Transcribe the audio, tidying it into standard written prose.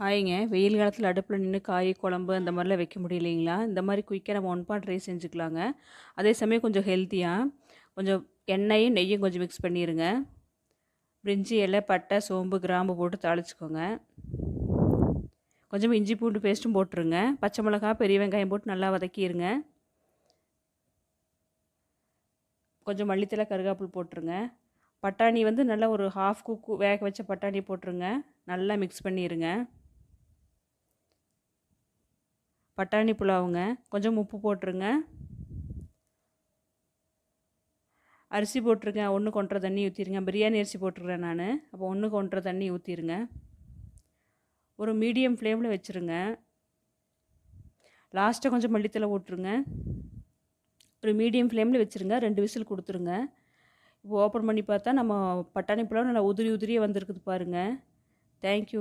ஹாய்ங்க. வெயில் காலத்தில அடுப்புல நின்னு காய், குழம்பு அந்த மாரிலாம் வைக்க முடியலைங்களா? இந்த மாரி குயிக்கா நம்ம ஒன் பாட் ரைஸ் செஞ்சுக்கலாங்க. அதே சமயம் கொஞ்சம் ஹெல்த்தியா, கொஞ்சம் எண்ணெயும், நெய்யும் கொஞ்சம் மிக்ஸ் பண்ணிருங்க. பிரிஞ்சி இலை, பட்டை, சோம்பு, கிராம்பு போட்டு தாளிச்சுக்கோங்க. கொஞ்சம் இஞ்சி பூண்டு பேஸ்ட்டும் போட்டுருங்க. பச்சை மிளகா, பெரிய வெங்காயம் போட்டு நல்லா வதக்கிருங்க. கொஞ்சம் மல்லித்தழை, கருவேப்பிலை போட்டுருங்க. பட்டாணி வந்து நல்லா ஒரு ஹாஃப் குக்கு வேக வச்ச பட்டாணி போட்டுருங்க. நல்லா மிக்ஸ் பண்ணிருங்க. பட்டாணி புலாவுங்க. கொஞ்சம் உப்பு போட்டுருங்க. அரிசி போட்டிருங்க. 1க்கு 1 1/2 தண்ணி ஊற்றிருங்க. பிரியாணி அரிசி போட்டிருக்கிறேன் நான். அப்போ 1க்கு 1 1/2 தண்ணி ஊற்றிருங்க. ஒரு மீடியம் ஃப்ளேமில் வச்சுருங்க. லாஸ்ட்டாக கொஞ்சம் மல்லித்தழை போட்டுருங்க. ஒரு மீடியம் ஃப்ளேமில் வச்சுருங்க. 2 விசில் கொடுத்துருங்க. இப்போ ஓப்பன் பண்ணி பார்த்தா நம்ம பட்டாணி புலாவ் நல்லா உதிரி உதிரியாக வந்திருக்குது பாருங்கள். தேங்க்யூ.